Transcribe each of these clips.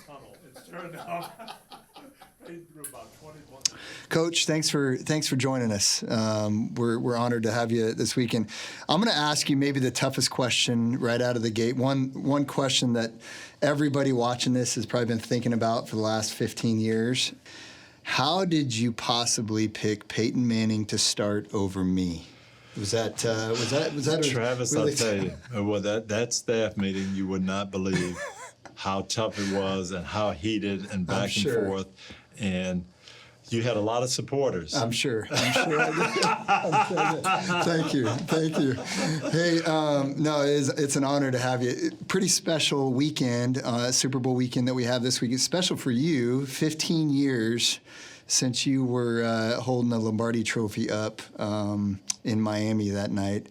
tunnel. It's turned out. Through about 21. Coach, thanks for joining us. We're honored to have you this weekend. I'm going to ask you maybe the toughest question right out of the gate. One question that everybody watching this has probably been thinking about for the last 15 years. How did you possibly pick Peyton Manning to start over me? Was that Travis? Really, I'll tell you, well, that staff meeting, you would not believe how tough it was and how heated and back and forth. And you had a lot of supporters. I'm sure. Thank you. Hey, no, it's an honor to have you. Pretty special weekend, Super Bowl weekend that we have this week. It's special for you. 15 years since you were holding the Lombardi Trophy up in Miami that night.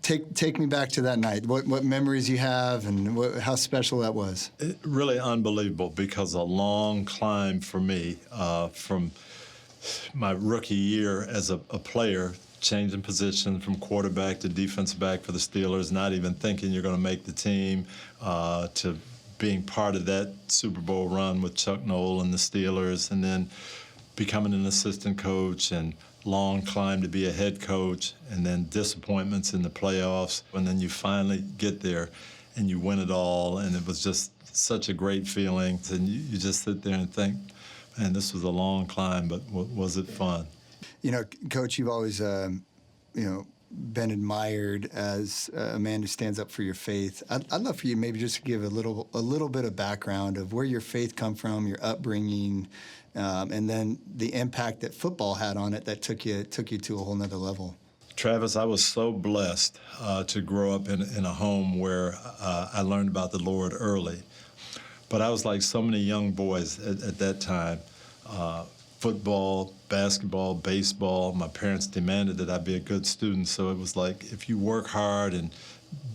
Take me back to that night. What memories you have and how special that was? Really unbelievable, because a long climb for me from my rookie year as a player, changing position from quarterback to defensive back for the Steelers, not even thinking you're going to make the team, to being part of that Super Bowl run with Chuck Noll and the Steelers, and then becoming an assistant coach, and long climb to be a head coach, and then disappointments in the playoffs, and then you finally get there and you win it all, and it was just such a great feeling. And you just sit there and think, man, this was a long climb, but was it fun? You know, Coach, you've always been admired as a man who stands up for your faith. I'd love for you maybe just to give a little bit of background of where your faith come from, your upbringing, and then the impact that football had on it that took you to a whole nother level. Travis, I was so blessed to grow up in a home where I learned about the Lord early. But I was like so many young boys at that time. Football, basketball, baseball. My parents demanded that I be a good student, so it was like, if you work hard and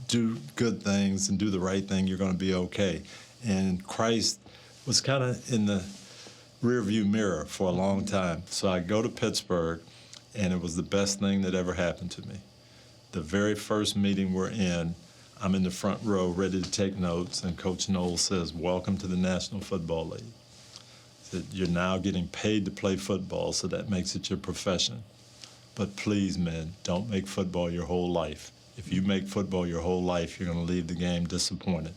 do good things and do the right thing, you're going to be okay. And Christ was kind of in the rearview mirror for a long time. So I go to Pittsburgh, and it was the best thing that ever happened to me. The very first meeting we're in, I'm in the front row ready to take notes, and Coach Noll says, "Welcome to the National Football League." That you're now getting paid to play football, so that makes it your profession. But please, men, don't make football your whole life. If you make football your whole life, you're going to leave the game disappointed.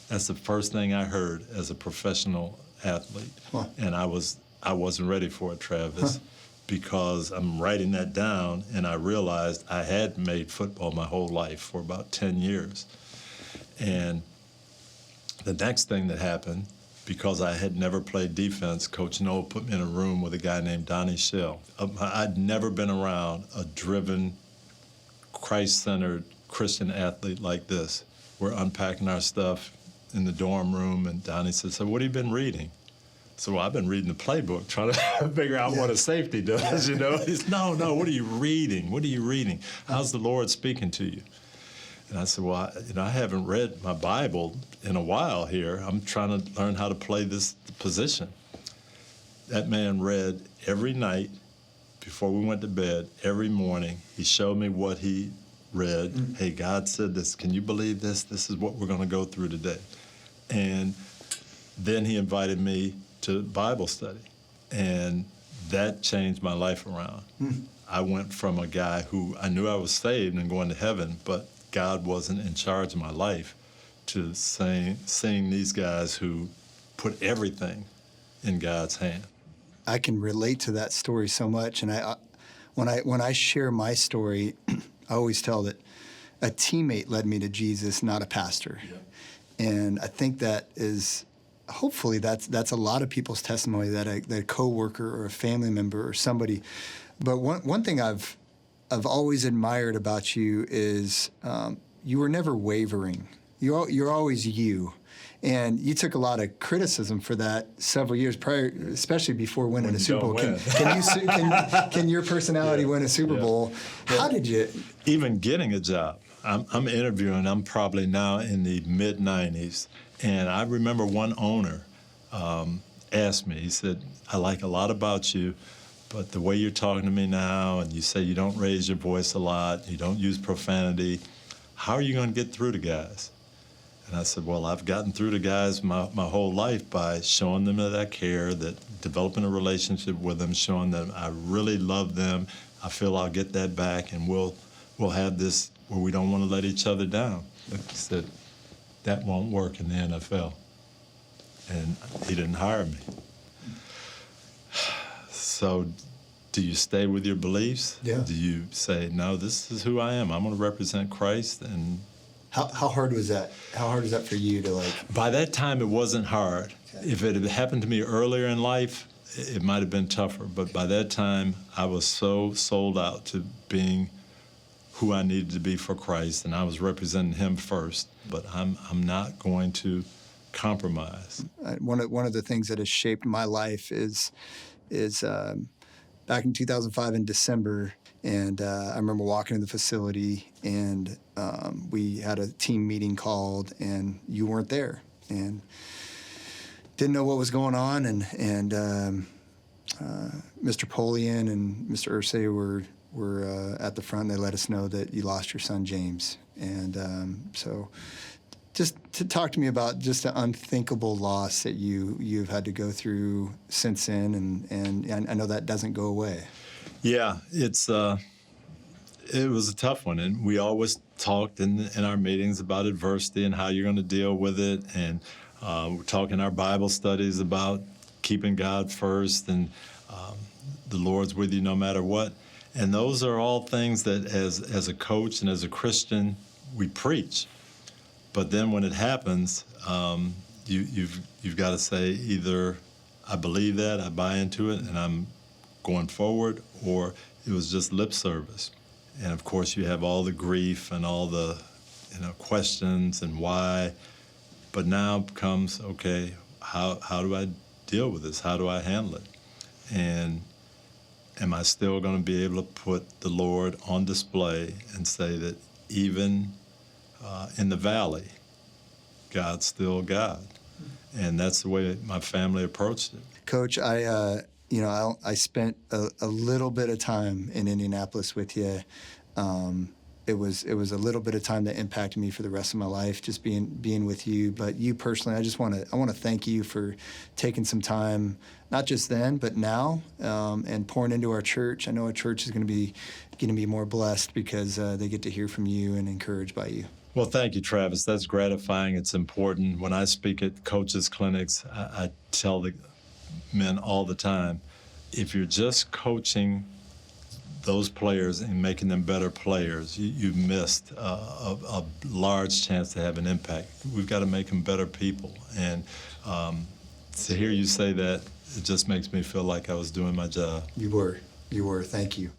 That's the first thing I heard as a professional athlete. Huh. And I wasn't ready for it, Travis, because I'm writing that down, and I realized I had made football my whole life for about 10 years. And the next thing that happened, because I had never played defense, Coach Noll put me in a room with a guy named Donnie Shell. I'd never been around a driven, Christ-centered Christian athlete like this. We're unpacking our stuff in the dorm room, and Donnie said, "So what have you been reading?" So, well, I've been reading the playbook, trying to figure out what a safety does, you know. He's, no, what are you reading? What are you reading? How's the Lord speaking to you? And I said, well, I haven't read my Bible in a while here. I'm trying to learn how to play this position. That man read every night before we went to bed, every morning. He showed me what he read. Mm-hmm. Hey, God said this. Can you believe this? This is what we're going to go through today. And then he invited me to Bible study. And that changed my life around. Mm-hmm. I went from a guy who I knew I was saved and going to heaven, but God wasn't in charge of my life, to seeing these guys who put everything in God's hand. I can relate to that story so much, and when I share my story, I always tell that a teammate led me to Jesus, not a pastor. Yeah. And I think that is, hopefully that's a lot of people's testimony, that a coworker or a family member or somebody. But one thing I've always admired about you is you were never wavering. You're always you. And you took a lot of criticism for that several years prior, especially before winning a Super Bowl. Can your personality win a Super Bowl? How did you? Even getting a job. I'm interviewing. I'm probably now in the mid-90s. And I remember one owner asked me, he said, "I like a lot about you, but the way you're talking to me now, and you say you don't raise your voice a lot, you don't use profanity, how are you going to get through to guys?" And I said, well, I've gotten through to guys my whole life by showing them that I care, that developing a relationship with them, showing them I really love them. I feel I'll get that back, and we'll have this where we don't want to let each other down. He said, that won't work in the NFL. And he didn't hire me. So do you stay with your beliefs? Yeah. Do you say, no, this is who I am. I'm going to represent Christ? And How hard was that? How hard was that for you to like? by that time, it wasn't hard. Okay. If it had happened to me earlier in life, it might have been tougher. But by that time, I was so sold out to being who I needed to be for Christ, and I was representing Him first. But I'm not going to compromise. One of the things that has shaped my life is back in 2005 in December, and I remember walking to the facility, and we had a team meeting called, and you weren't there, and didn't know what was going on, and Mr. Polian and Mr. Ursay were at the front. And they let us know that you lost your son James, and so just to talk to me about just the unthinkable loss that you've had to go through since then, and I know that doesn't go away. Yeah, it was a tough one, and we always talked in our meetings about adversity and how you're going to deal with it, and we're talking our Bible studies about keeping God first, and the Lord's with you no matter what. And those are all things that, as a coach and as a Christian, we preach. But then when it happens, you've got to say either I believe that, I buy into it, and I'm going forward, or it was just lip service. And of course, you have all the grief and all the questions and why. But now comes, okay, how do I deal with this? How do I handle it? And am I still going to be able to put the Lord on display and say that even in the valley, God's still God? And that's the way my family approached it. Coach, I spent a little bit of time in Indianapolis with you. It was a little bit of time that impacted me for the rest of my life, just being with you. But you personally, I want to thank you for taking some time, not just then, but now, and pouring into our church. I know our church is going to be more blessed because they get to hear from you and encouraged by you. Well, thank you, Travis. That's gratifying. It's important. When I speak at coaches' clinics, I tell the men all the time, if you're just coaching those players and making them better players, you've missed a large chance to have an impact. We've got to make them better people. And to hear you say that, it just makes me feel like I was doing my job. You were. Thank you.